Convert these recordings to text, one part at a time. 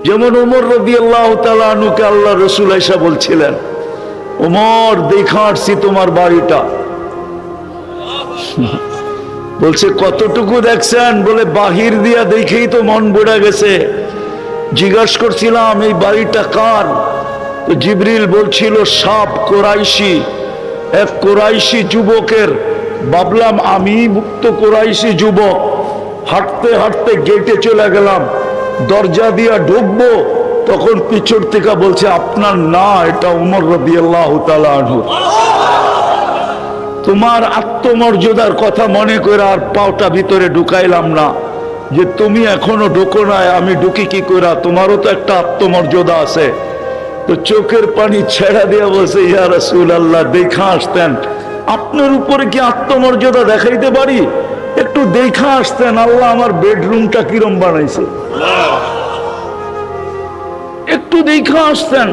যেমন ওমর রাদিয়াল্লাহু তাআলা আনহুকে আল্লাহ রাসূল আয়েশা বলছিলেন, ওমর দেখা আসছি তোমার বাড়িটা। বলছে কতটুকু দেখছেন? বলে বাহির দিয়া দেখেই তো মন বুড়া গেছে। জিজ্ঞাসা করছিলাম এই বাড়িটা কার? তো জিবরিল বলছিল সাপ কোরাইশি, এক কোরাইশি যুবকের। ভাবলাম আমি মুক্ত কোরাইশি যুবক, হাঁটতে হাঁটতে গেটে চলে গেলাম, দরজা দিয়া ঢুকবো, তখন পিছন থেকে বলছে আপনার না, এটা ওমর রাদিয়াল্লাহু তাআলা আনহু। তোমার আত্মমর্যাদার কথা মনে করে আর পাওটা ভিতরে ঢুকাইলাম না, যে তুমি এখনো ঢুকো নাই, আমি ঢুকি কি করে? তোমারও তো একটা আত্মমর্যাদা আছে। তো চোখের পানি ছেড়া দিয়ে বলছে, ইয়া রাসূলুল্লাহ দেখা আসতেন, আপনার উপরে কি আত্মমর্যাদা দেখাইতে পারি? একটু দেখা আসতেন, আল্লাহ আমার বেডরুমটা কিরম বানাইছে, একটু দেখা আসতেন।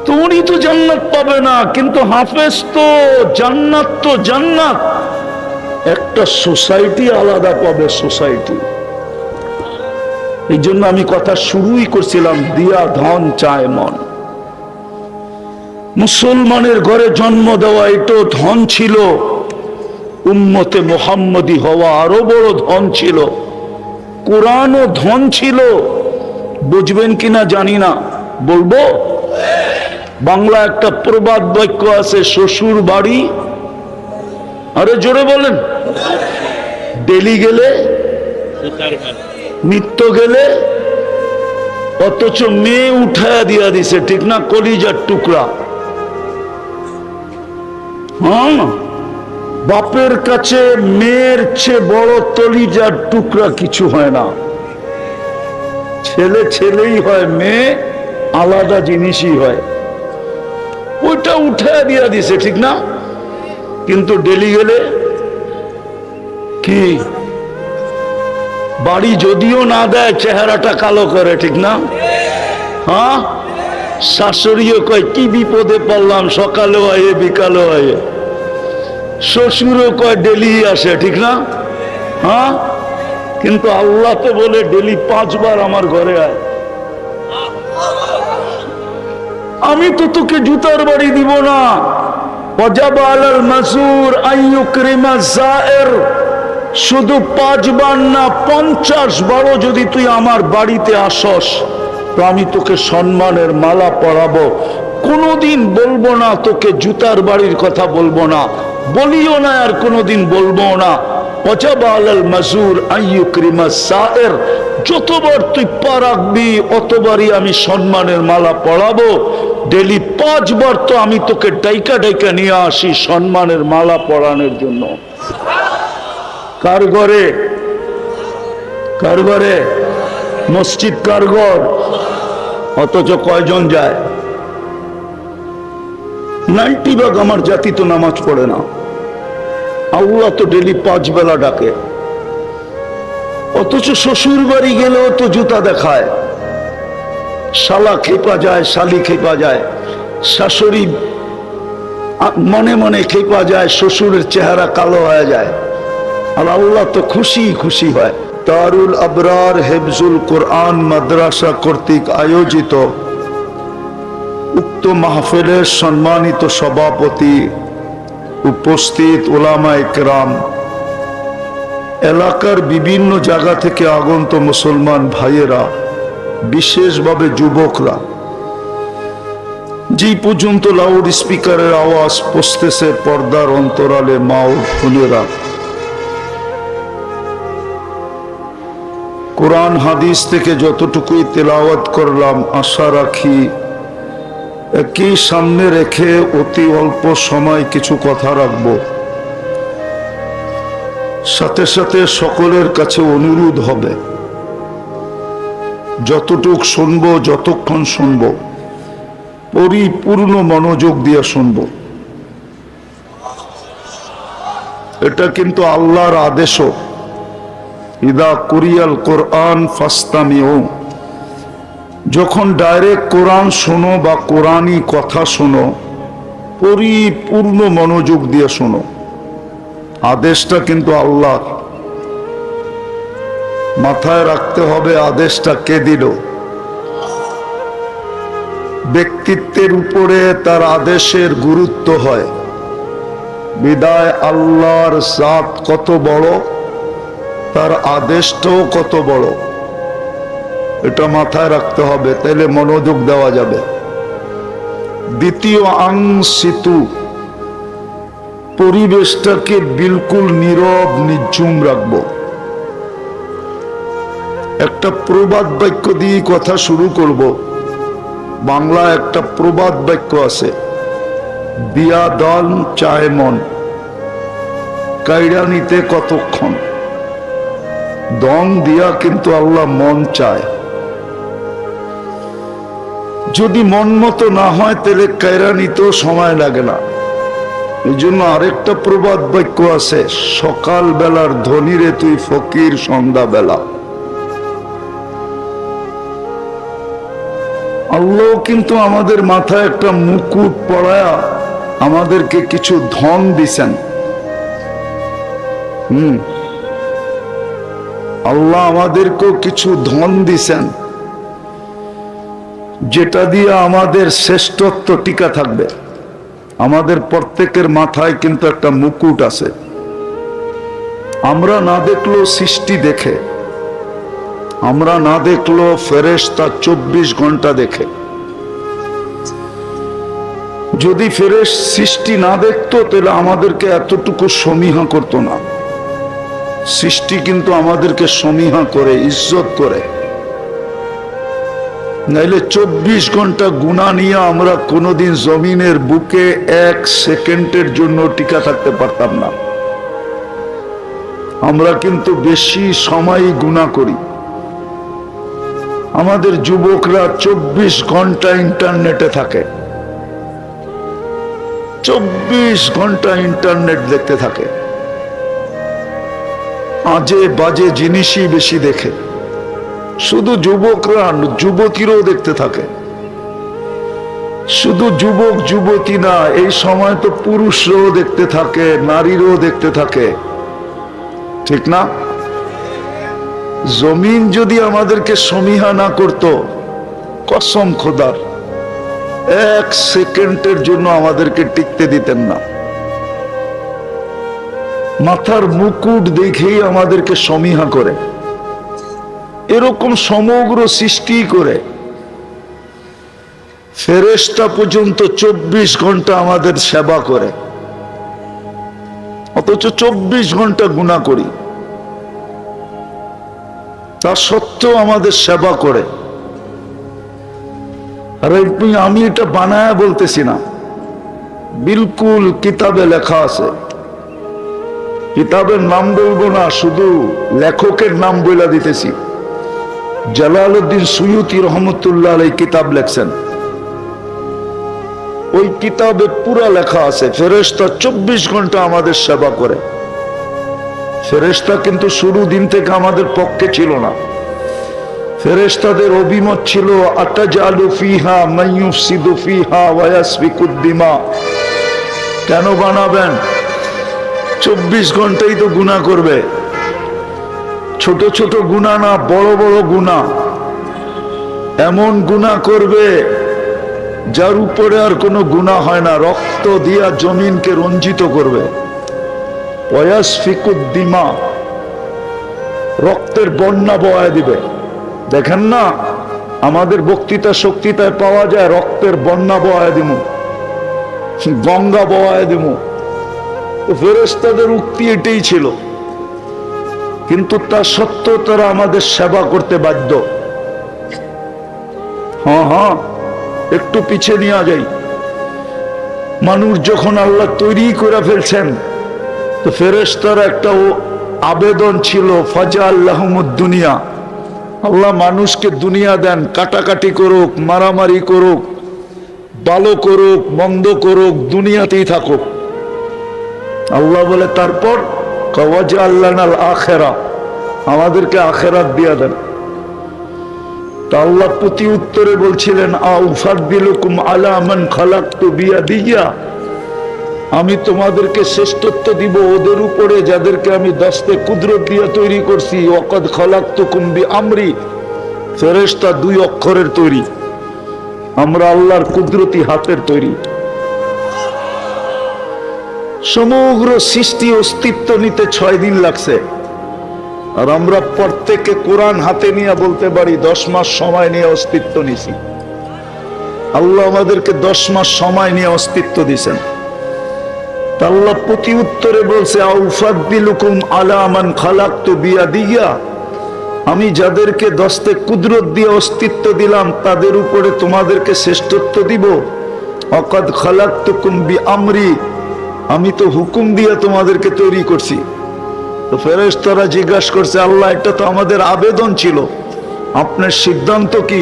তুমি তো জান্নাত পাবে না, কিন্তু হাফেজ তো জান্নাত, তো জান্নাত একটা সোসাইটি আলাদা পাবে, সোসাইটি। এই জন্য আমি কথা শুরুই করছিলাম, দিয়া ধন চায় মন। মুসলমানের ঘরে জন্ম দেওয়া এটাও ধন ছিল, উম্মতে মুহাম্মদী হওয়া আরো বড় ধন ছিল, কোরআনও ধন ছিল। বুঝবেন কিনা জানি না, বলবো। বাংলা একটা প্রবাদ বাক্য আছে, শ্বশুর বাড়ি, আরে জোরে বলেন, ডেলি গেলে নিত্য গেলে, অথচ মেয়ে উঠায়া দিয়া দিছে, ঠিক না? কলিজার টুকরা। হ্যাঁ, বাপের কাছে মেয়ের চেয়ে বড় কলিজার টুকরা কিছু হয় না। ছেলে ছেলেই হয়, মেয়ে আলাদা জিনিসই হয়। ওইটা উঠায়া দিয়া দিছে, ঠিক না? কিন্তু ডেলি গেলে কি, বাড়ি যদিও না দেয়, চেহারাটা কালো করে, ঠিক না? হ্যাঁ, শাশুড়িও কয় কি বিপদে পড়লাম, সকালেও আয়ে বিকালেও আয়ে। শ্বশুরও কয় ডেলি আসে, ঠিক না? হ্যাঁ, কিন্তু আল্লাহ তো বলে ডেলি 5 বার আমার ঘরে আয়। আমি তো তোকে জুতার বাড়ি দিব না। ওয়াজাবা আলাল মাসুর আইয়ুকরিমা যায়ের, শুধু 5 বার না 50 বারও যদি তুই আমার বাড়িতে আসস, তো আমি তোকে সম্মানের মালা পরাবো। কোনোদিন বলবো না তোকে জুতার বাড়ির কথা, বলবো না, বলিও না, আর কোনোদিন বলবো না। ওয়াজাবা আলাল মাসুর আইয়ুকরিমা যায়ের, যতবার তুই পা রাখবি অতবারই আমি সম্মানের মালা পরাবো। ডেলি 5 বার তো আমি তোকে ডাইকা ডাইকা নিয়ে আসি সম্মানের মালা পরানোর জন্য। কার ঘরে? কার ঘরে? মসজিদ কার ঘর? অথচ কয়জন যায়? 90 ভাগ আমার জাতি তো নামাজ পড়ে না। আল্লাহ তো ডেলি 5 বেলা ডাকে, অথচ শ্বশুর বাড়ি গেলেও তো জুতা দেখায়, শালা খেপা যায়, শালি খেপা যায়, শাশুড়ি মনে মনে খেপা যায়, শ্বশুরের চেহারা কালো হয়ে যায়, আর আল্লাহ তো খুশি খুশি হয়। দারুল আবরার হেফজুল কোরআন মাদ্রাসা কর্তৃক আয়োজিত উক্ত মাহফিলের সম্মানিত সভাপতি, উপস্থিত উলামায়ে কেরাম, এলাকার বিভিন্ন জায়গা থেকে আগত মুসলমান ভাইয়েরা, বিশেষভাবে যুবকরা, যে পর্যন্ত লাউড স্পিকারের আওয়াজ পৌঁছতেছে পর্দার অন্তরালে মা ও বোনেরা, কোরআন হাদিস থেকে যতটুকুই তেলাওয়াত করলাম, আশা রাখি একই সামনে রেখে অতি অল্প সময় কিছু কথা রাখব। সাথে সাথে সকলের কাছে অনুরোধ হবে, যতটুক শুনবো, যতক্ষণ শুনবো, পরিপূর্ণ মনোযোগ দিয়ে শুনবো। এটা কিন্তু আল্লাহর আদেশও, ইদা কুরিয়াল কোরআন ফাস্তামিউ, যখন ডাইরেক্ট কোরআন শোনো বা কোরআনি কথা শোনো, পরিপূর্ণ মনোযোগ দিয়ে শোনো। আদেশটা কিন্তু আল্লাহর। মাথায় রাখতে হবে আদেশটা কে দিল। ব্যক্তিত্বের উপরে তার আদেশের গুরুত্ব হয়। বিদায় আল্লাহর জাত কত বড়, তার আদেশটাও কত বড়, এটা মাথায় রাখতে হবে, তাহলে মনোযোগ দেওয়া যাবে। দ্বিতীয় আংসিতু, পরিবেশটাকে বিলকুল নীরব নিঝুম রাখবো। একটা প্রবাদ বাক্য দিয়ে কথা শুরু করব। বাংলা একটা প্রবাদ বাক্য আছে, দিয়া দল চায় মন, কাইড়া নিতে কতক্ষণ। দম দিয়া কিন্তু আল্লাহ মন চায়। যদি মন মতো না হয় তাহলে কাইড়া নিতেও সময় লাগে না। এই জন্য আরেকটা প্রবাদ বাক্য আছে, সকাল বেলার ধনীরে তুই ফকির সন্ধ্যা বেলা। আল্লাহ কিন্তু আমাদের মাথায় একটা মুকুট পরায়া আমাদেরকে কিছু ধন দিছেন। আল্লাহ আমাদেরকেও কিছু ধন দিছেন, যেটা দিয়ে আমাদের শ্রেষ্ঠত্ব টিকা থাকবে। আমাদের প্রত্যেকের মাথায় কিন্তু একটা মুকুট আছে। আমরা না দেখলেও সৃষ্টি দেখে, আমরা না দেখলেও ফেরেশতা 24 ঘন্টা দেখে। যদি সৃষ্টি না দেখতো তাহলে আমাদেরকে এতটুকু সমীহা করতো না। সৃষ্টি কিন্তু আমাদেরকে সমীহা করে, ইজ্জত করে। নাইলে 24 ঘন্টা গুনাহ নিয়ে আমরা কোনোদিন জমিনের বুকে 1 সেকেন্ডের জন্য টিকা থাকতে পারতাম না। আমরা কিন্তু বেশি সময় গুনাহ করি। আমাদের যুবকরা 24 ঘন্টা ইন্টারনেটে থাকে, 24 ঘন্টা ইন্টারনেট দেখতে থাকে, আজে বাজে জিনিসই বেশি দেখে। শুধু যুবকরা, যুবতীরাও দেখতে থাকে। শুধু যুবক যুবতী না, এই সময় তো পুরুষরাও দেখতে থাকে, নারীরাও দেখতে থাকে, ঠিক না? জমিন যদি আমাদেরকে সমীহা না করত, কসম খোদার 1 সেকেন্ডের জন্য আমাদেরকে টিকতে দিতেন না। মাথার মুকুট দেখেই আমাদেরকে সমীহা করে। এরকম সমগ্র সৃষ্টি করে ফেরেশতা পর্যন্ত 24 ঘন্টা আমাদের সেবা করে, অথচ 24 ঘন্টা গুনাহ করি। তা সত্ত্বেও আমাদের সেবা করে। আর আমি এটা বানায় বলতেছি না, বিলকুল কিতাবে লেখা আছে। কিতাবের নাম বলবো না, শুধু লেখকের নাম বলে দিতেছি। জালালউদ্দিন সুয়ুতি রহমতুল্লাহ আলাইহি কিতাব লেখছেন। ওই কিতাবে পুরা লেখা আছে ফেরেশতা 24 ঘন্টা আমাদের সেবা করে। ফেরেশতা কিন্তু শুরু দিন থেকে আমাদের পক্ষে ছিল না। ফেরেশতাদের অভিমত ছিল, আতাজালু ফিহা মান ইউফসিদু ফিহা ওয়া ইয়াসফিকুদ দিমা। কেন বানাবেন? 24 ঘন্টাই তো গুনাহ করবে। ছোট ছোট গুনাহ না, বড় বড় গুনাহ। এমন গুনাহ করবে যার উপরে আর কোনো গুনাহ হয় না। রক্ত দিয়া জমিনকে রঞ্জিত করবে। ওয়া ইয়াসফিকুদ দিমা, রক্তের বন্যা বয়ায় দিবে। দেখেন না, আমাদের বক্তৃতা শক্তিতায় পাওয়া যায় রক্তের বন্যা বয়ায় দিমু, গঙ্গা বয়ায় দিমু। তো ফেরেশতাদের উক্তি এটাই ছিল, কিন্তু তা সত্ত্বেও তারা আমাদের সেবা করতে বাধ্য। হ্যাঁ, একটু পিছিয়ে নিয়ে যাই। মানুষ যখন আল্লাহ তৈরি করে ফেলছেন, তো ফেরেশতার একটা আবেদন ছিল, ফাজআল্লাহুমুদ দুনিয়া, আল্লাহ মানুষকে দুনিয়া দেন, কাটাকাটি করুক, মারামারি করুক, ভালো করুক, মন্দ করুক, দুনিয়াতেই থাকুক। আল্লাহ বলে তারপর ওয়াজআলনাল আখিরা, আমাদেরকে আখিরাত দিয়া দেন। তা আল্লাহ প্রতি উত্তরে বলছিলেন, আউফাদ্দিলুকুম আলা মান খালাকতু বিয়াদিয়া, আমি তোমাদেরকে শ্রেষ্ঠত্ব দিব ওদের উপরে যাদেরকে আমি দস্তে কুদরত দিয়ে তৈরি করছি। ওয়াকাদ খালাকতুকুম বিআমরি, ফেরেশতা 2 অক্ষরের তৈরি, আমরা আল্লাহর কুদরতি হাতের তৈরি। সমগ্র সৃষ্টি অস্তিত্ব নিতে 6 দিন লাগছে, আর আমরা প্রত্যেকে কোরআন হাতে নিয়ে বলতে পারি 10 মাস সময় নিয়ে অস্তিত্ব নিছি। আল্লাহ আমাদেরকে 10 মাস সময় নিয়ে অস্তিত্ব দিয়েছেন। আল্লাহ প্রতি উত্তরে বলছে, আউফাদ্দিলুকুম আলা মান খালাকতু বিয়াদিয়া, আমি যাদেরকে দস্তে কুদরত দিয়ে অস্তিত্ব দিলাম তাদের উপরে তোমাদেরকে শ্রেষ্ঠত্ব দিব। ওয়াকাদ খালাকতুকুম বিআমরি, আমি তো হুকুম দিয়ে তোমাদেরকে তৈরি করছি। তো ফেরেশতারা জিজ্ঞাসা করছে, আল্লাহ এটা তো আমাদের আবেদন ছিল, আপনার সিদ্ধান্ত কি?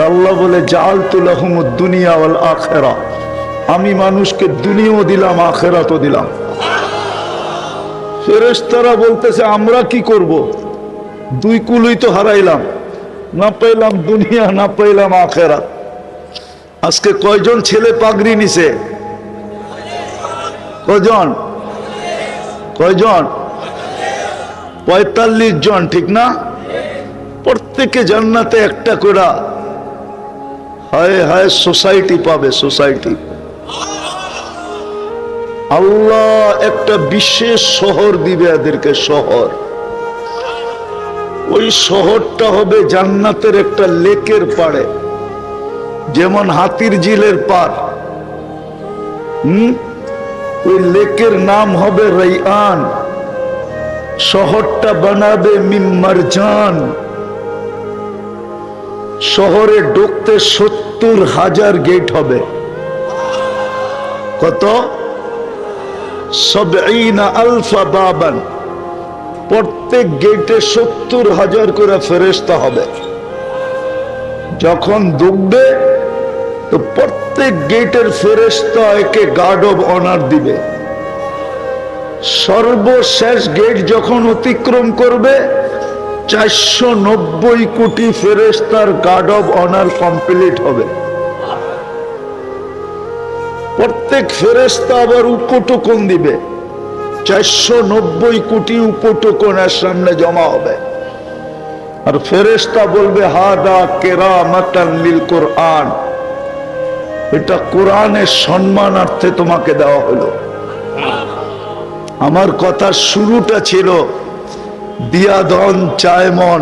আল্লাহ বলে, জাআলতু লাহুমুদ দুনিয়া ওয়াল আখিরা, আমি মানুষকে দুনিয়াও দিলাম আখিরাতও দিলাম। ফেরেশতারা বলতেছে, আমরা কি করব? 2 কুলই তো হারাইলাম, না পাইলাম দুনিয়া না পাইলাম আখিরাত। আজকে কয়জন ছেলে পাগড়ি নিছে? কয়জন? 45 জন, ঠিক না? প্রত্যেকে জান্নাতে একটা করে হায় হায় সোসাইটি পাবে, সোসাইটি। আল্লাহ একটা বিশেষ শহর দিবে এদেরকে, শহর। ওই শহরটা হবে জান্নাতের একটা লেকের পাড়ে, যেমন হাতির ঝিলের পার। ওই লেকের নাম হবে রাইয়ান। শহরটা বানাবে মিন মারজান। শহরে ঢুকতে 70,000 গেট হবে। কত? 70,000 বাবান। প্রত্যেক গেটে 70,000 করে ফেরেশতা হবে। যখন ঢুকবে তো প্রত্যেক গেটের ফেরেশতা একে গার্ড অব অনার দিবে। সর্বশেষ গেট যখন অতিক্রম করবে 490 কোটি ফেরেশতার গার্ড অব অনার কমপ্লিট হবে। প্রত্যেক ফেরেশতা আবার উপটোকন দিবে, 490 কোটি উপটোকনের সামনে জমা হবে। আর ফেরেশতা বলবে, হাদা কেরামাতান লিল কোরআন, এটা কোরআনের সম্মানার্থে তোমাকে দেওয়া হলো। আমার কথার শুরুটা ছিল, দিয়া ধন চায় মন,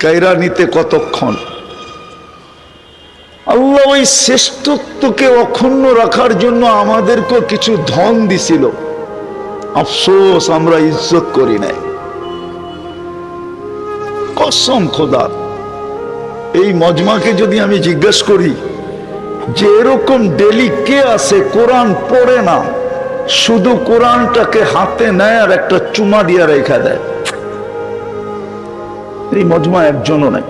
কাইরা নিতে কতক্ষণ। আল্লাহ ওই শ্রেষ্ঠত্বকে অক্ষুণ্ণ রাখার জন্য আমাদেরকে কিছু ধন দিছিল। আফসোস আমরা ইজ্জত করি নাই। কসম খোদার, এই মজমাকে যদি আমি জিজ্ঞেস করি যে এরকম ডেলি কে আছে কোরআন পড়ে না, শুধু কোরআনটাকে হাতে নেয় আর একটা চুমা দিয়ে রেখা দেয়, এই মজমা একজনও নাই।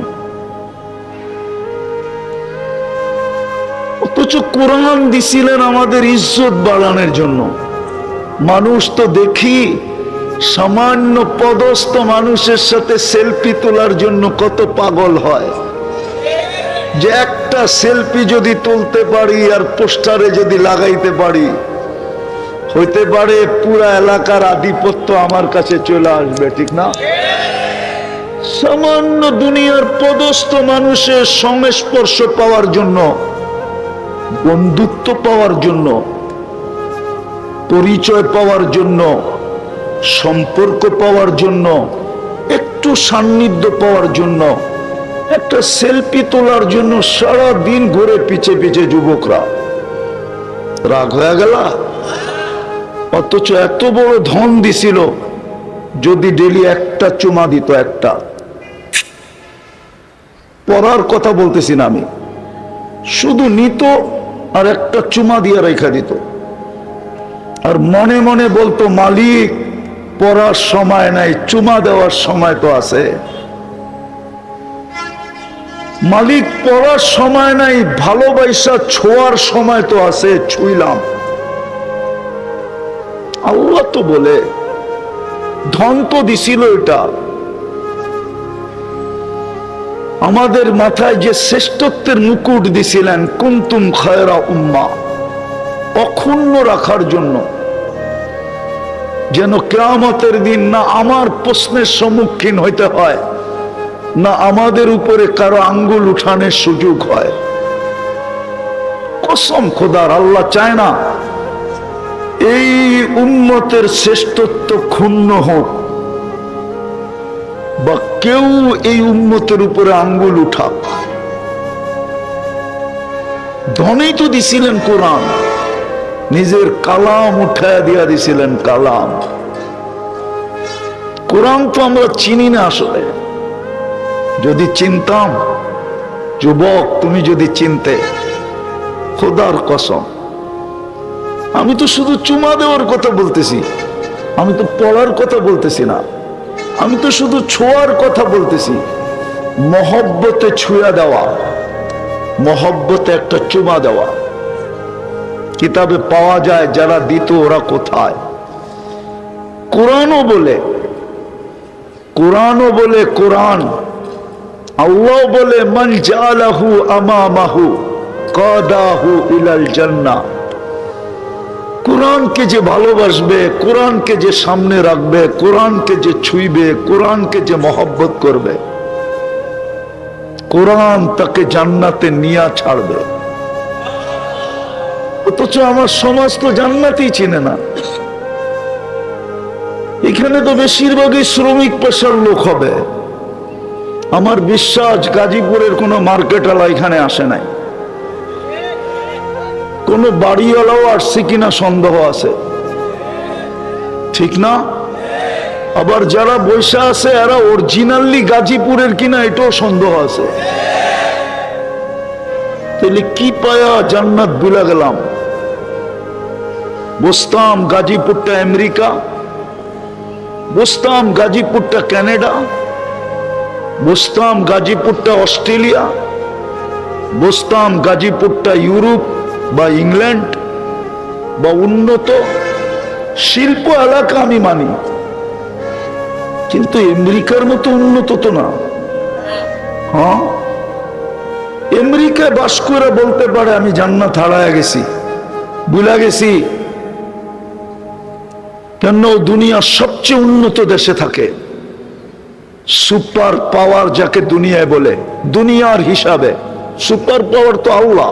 অথচ কোরআন দিছিলেন আমাদের ইজ্জত বাড়ানোর জন্য। মানুষ তো দেখি সামান্য পদস্থ মানুষের সাথে সেলফি তোলার জন্য কত পাগল হয়, যে একটা সেলফি যদি তুলতে পারি আর পোস্টারে যদি লাগাইতে পারি, হইতে পারে পুরা এলাকার আধিপত্য আমার কাছে চলে আসবে, ঠিক না? সামান্য দুনিয়ার পদস্থ মানুষের সংস্পর্শ পাওয়ার জন্য, বন্ধুত্ব পাওয়ার জন্য, পরিচয় পাওয়ার জন্য, সম্পর্ক পাওয়ার জন্য, একটু সান্নিধ্য পাওয়ার জন্য, একটা সেলফি তোলার জন্য সারা দিন ঘুরে পিছে পিছে যুবকরা। রাগ হয়ে গেল? অথচ এত বড় ধন দিছিল, যদি ডেলি একটা চুমা দিত, একটা, পড়ার কথা বলতেছি না আমি, শুধু নিত আর একটা চুমা দিয়ে রেখা দিত, আর মনে মনে বলতো, মালিক পড়ার সময় নাই, চুমা দেওয়ার সময় তো আছে। মালিক পড়ার সময় নাই, ভালোবাসা ছোঁয়ার সময় তো আছে, ছুঁইলাম। আল্লাহ তো বলে ধন তো দিছিল, এটা আমাদের মাথায় যে শ্রেষ্ঠত্বের মুকুট দিছিলেন, কুনতুম খায়রা উম্মাহ, অক্ষুণ্ণ রাখার জন্য, যেন কিয়ামতের দিন না আমার প্রশ্নের সম্মুখীন হইতে হয়, না আমাদের উপরে কারো আঙ্গুল উঠানোর সুযোগ হয়। কসম খোদার, আল্লাহ চায় না এই উম্মতের শ্রেষ্ঠত্ব ক্ষুণ্ণ হোক বা কেউ এই উম্মতের উপরে আঙ্গুল উঠাক। ধনেই তো দিছিলেন কোরআন, নিজের কালাম উঠায় দিয়া দিছিলেন কালাম। কোরআন তো আমরা চিনি না আসলে। যদি চিনতাম, যুবক তুমি যদি চিনতে, খোদার কসম, আমি তো শুধু চুমা দেওয়ার কথা বলতেছি, আমি তো পড়ার কথা বলতেছি না, আমি তো শুধু ছোঁয়ার কথা বলতেছি। মহব্বতে ছুঁয়া দেওয়া, মহব্বতে একটা চুমা দেওয়া। কিতাবে পাওয়া যায় যারা দিত ওরা কোথায়। কোরআনও বলে, কোরআনও বলে, কোরআন আল্লাহ বলে মান জালাহু আমামাহু কাদাহু ইলাল জান্নাহ। কোরআনকে যে ভালোবাসবে, কোরআনকে যে সামনে রাখবে, কোরআনকে যে ছুঁইবে, কোরআনকে যে মহব্বত করবে, কোরআন তাকে জান্নাতে নিয়ে ছাড়বে। অথচ আমার সমাজ তো জান্নাতই চিনে না। এখানে তো বেশিরভাগই শ্রমিক পেশার লোক হবে। আমার বিশ্বাস গাজীপুরের কোন মার্কেটওয়ালা এখানে আসে নাই, কোন বাড়িওয়ালাও আসছে কিনা সন্দেহ আছে, ঠিক না? আবার যারা বৈশা আছে এরা অরিজিনালি গাজীপুরের কিনা এটাও সন্দেহ আছে। তাহলে কি পায়া জান্নাত ভুলে গেলাম? বুঝতাম গাজীপুরটা আমেরিকা, বুঝতাম গাজীপুরটা কানাডা, বুঝতাম গাজীপুরটা অস্ট্রেলিয়া, বুঝতাম গাজীপুরটা ইউরোপ বা ইংল্যান্ড বা উন্নত শিল্প এলাকা আমি মানি, কিন্তু আমেরিকার মতো উন্নত তো না। হ্যাঁ, আমেরিকায় বাস করে বলতে পারে আমি জান্নাত হারায় গেছি, ভুলে গেছি। কেন? দুনিয়ার সবচেয়ে উন্নত দেশে থাকে। সুপার পাওয়ার যাকে দুনিয়ায় বলে, দুনিয়ার হিসাবে সুপার পাওয়ার তো আল্লাহ।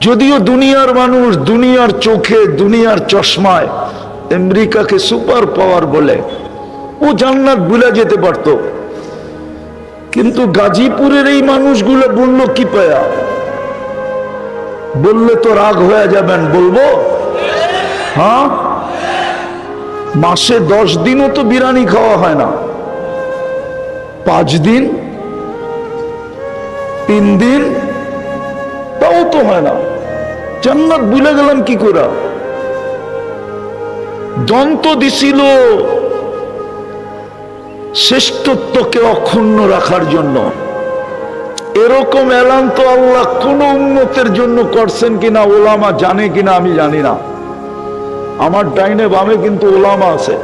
যদিও দুনিয়ার মানুষ দুনিয়ার চোখে দুনিয়ার চশমায় আমেরিকাকে সুপার পাওয়ার বলে, ও জান্নাত ভুলে যেতে পারত। কিন্তু গাজীপুরের এই মানুষগুলো বললো কি পায়া? বললে তো রাগ হয়ে যাবেন, বলবো? হ্যাঁ, মাসে 10 দিনও তো বিরিয়ানি খাওয়া হয় না, 5 দিন 3 দিন তাও তো হয় না। জান্নাত ভুলে গেলাম কি করে? দন্ত দিছিল শ্রেষ্ঠত্বকে অক্ষুণ্ণ রাখার জন্য। এরকম এলান তো আল্লাহ কোন উম্মতের জন্য করছেন কিনা ওলামা জানে কিনা আমি জানি না। আমার ডাইনে বামে কিন্তু ওলামা আছে।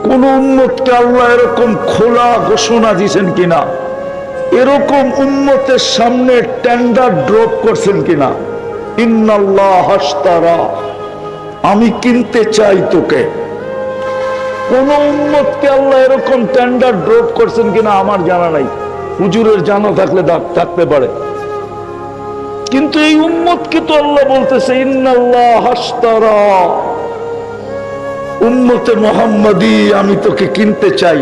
কোন উম্মতকে আল্লাহ এরকম খোলা ঘোষণা দিয়েছেন কিনা, এরকম উম্মতের সামনে টেন্ডার ড্রপ করছেন কিনা, ইন্নাল্লাহ হাশতারা, আমি কিনতে চাই তোকে। কোন উম্মতকে আল্লাহ এরকম টেন্ডার ড্রপ করছেন কিনা আমার জানা নাই। হুজুরের জানা থাকলে থাকতে পারে, কিন্তু এই উম্মতকে তো আল্লাহ বলতেছে ইন্নাল্লাহ হাশতারা, উম্মতে মুহাম্মাদি আমি তোকে কিনতে চাই।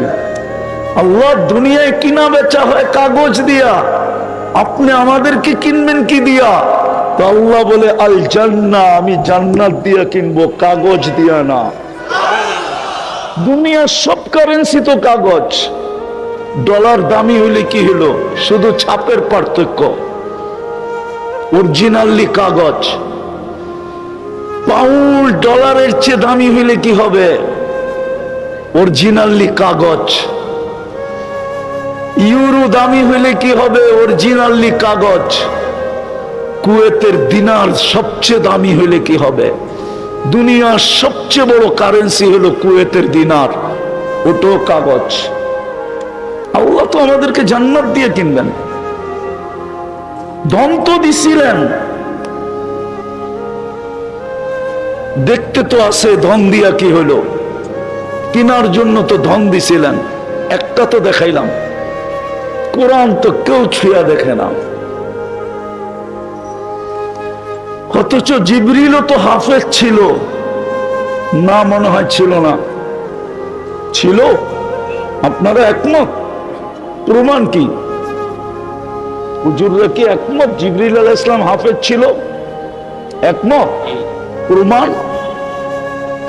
আল্লাহ দুনিয়ায় কিনা বেচা হয় কাগজ দিয়া, আপনি আমাদেরকে কিনবেন কি দিয়া? তো আল্লাহ বলে আল জান্নাহ, আমি জান্নাত দিয়া কিনবো, কাগজ দিয়া না। দুনিয়ার সব কারেন্সি তো কাগজ। ডলার দামি হইলে কি হলো? শুধু ছাপের পার্থক্য, অরিজিনালি কাগজ। পাউন্ড ডলারের চেয়ে দামি হইলে কি হবে? অরিজিনালি কাগজ। ইউরো দামি হইলে কি হবে? অরিজিনালি কাগজ। কুয়েতের দিনার সবচেয়ে দামি হইলে কি হবে? দুনিয়ার সবচেয়ে বড় কারেন্সি হলো কুয়েতের দিনার, ওটাও কাগজ। আল্লাহ তো আমাদেরকে জান্নাত দিয়ে কিনবেন। ধন তো দিছিলেন, দেখতে তো আছে, ধন দিয়া কি হলো? কেনার জন্য তো ধন দিছিলেন, একটা তো দেখাইলাম। কোরআন তো কেউ ছুঁয়া দেখে না। অথচ জিবরিলও তো হাফেজ ছিল না? মনে হয় ছিল না। ছিল? আপনারা একমত? প্রমাণ কি? হুজুররা কি একমত জিবরিল আলাইহিস সালাম হাফেজ ছিল? একমত? প্রমাণ?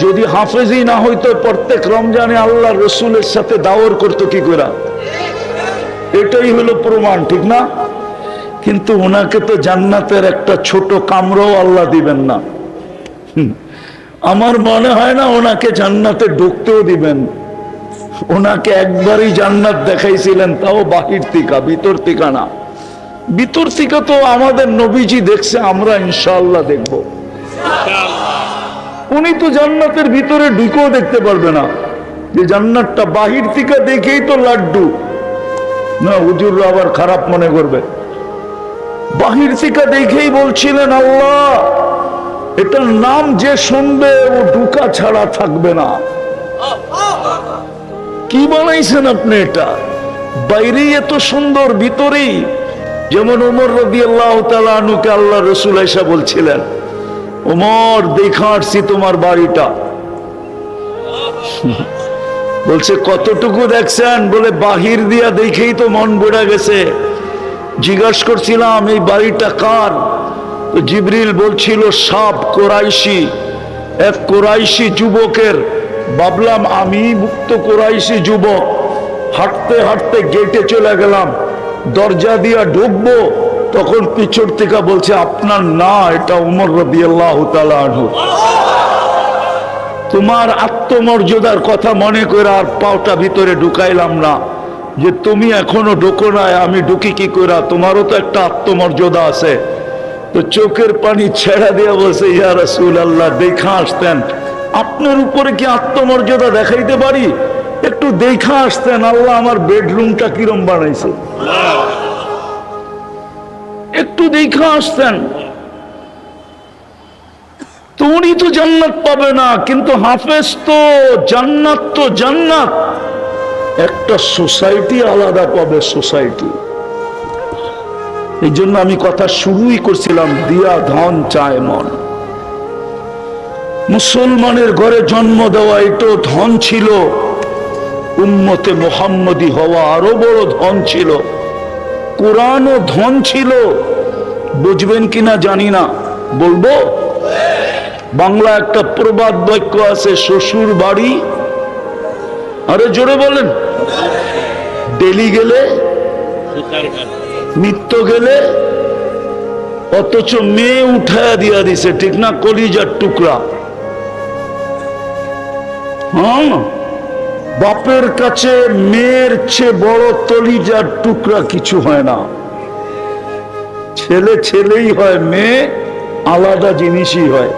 যদি হাফেজই না হইতো প্রত্যেক রমজানে আল্লাহ রসুলের সাথে দাওয়াত করতো কি করে? এটাই হলো প্রমাণ, ঠিক না? কিন্তু ওনাকে তো জান্নাতের একটা ছোট কামরাও আল্লাহ দিবেন না। আমার মনে হয় না ওনাকে জান্নাতে ঢুকতেও দিবেন। ওনাকে একবারই জান্নাত দেখাইছিলেন, তাও বাহির থেকে, ভিতর থেকে না। ভিতর থেকে তো আমাদের নবীজি দেখছে, আমরা ইনশাআল্লাহ দেখব। উনি তো জান্নাতের ভিতরে ঢুকেও দেখতে পারবে না, যে জান্নাতটা বাহির থেকে দেখেই তো লাড্ডু না। হুজুররা আবার খারাপ মনে করবে। বাহির থেকে দেখেই বলছিলেন, আল্লাহ এটার নাম যে শুনবে ও ঢুকা ছাড়া থাকবে না। কি বানাইছেন আপনি এটা? বাইরে এত সুন্দর, ভিতরেই। যেমন ওমর রাদিয়াল্লাহু তাআলা আনহুকে আল্লাহ রাসূল আয়েশা বলছিলেন, ওমর দেখা আসছি তোমার বাড়িটা। বলছে কতটুকু দেখছেন? বলে বাহির দিয়া দেখেই তো মন ভরে গেছে। জিজ্ঞাসা করছিলাম এই বাড়িটা কার? তো জিবরিল বলছিল সাব কোরাইশি, এক কোরাইশি যুবকের। ভাবলাম আমি মুক্ত কোরাইশি যুবক, হাঁটতে হাঁটতে গেটে চলে গেলাম, দরজা দিয়া ঢুকবো, তখন পিছন থেকে বলছে আপনার না, এটা ওমর রাদিয়াল্লাহু তাআলা আনহু। তোমার আত্মমর্যাদার কথা মনে করে আর পাওটা ভিতরে ঢুকাইলাম না, যে তুমি এখনো ঢুকো নাই, আমি ঢুকি কি করে? তোমারও তো একটা আত্মমর্যাদা আছে। তো চোখের পানি ছেড়া দিয়ে বলছে, ইয়া রাসূলুল্লাহ দেখা আসতেন, আপনার উপরে কি আত্মমর্যাদা দেখাইতে পারি? একটু দেখা আসতেন, আল্লাহ আমার বেডরুমটা কিরম বানাইছে, একটু দেখা আসতেন। তো উনি তো জান্নাত পাবে না, কিন্তু হাফেজ তো জান্নাত, তো জান্নাত একটা সোসাইটি আলাদা পাবে, সোসাইটি। এই জন্য আমি কথা শুরুই করছিলাম, দিয়া ধন চায় মন। মুসলমানের ঘরে জন্ম দেওয়া এটাও ধন ছিল, উম্মতে মুহাম্মদী হওয়া আরো বড় ধন ছিল, কোরআনও ধন ছিল। বুঝবেন কিনা জানি না, বলবো। বাংলা একটা প্রবাদ বাক্য আছে, শ্বশুর বাড়ি, আরে জোরে বলেন, ডেলি গেলে নিত্য গেলে, অথচ মেয়ে উঠায়া দিয়া দিছে, ঠিক না? কলিজার টুকরা। হ্যাঁ, বাপের কাছে মেয়ের চেয়ে বড় কলিজার টুকরা কিছু হয় না। ছেলে ছেলেই হয়, মেয়ে আলাদা জিনিসই হয়।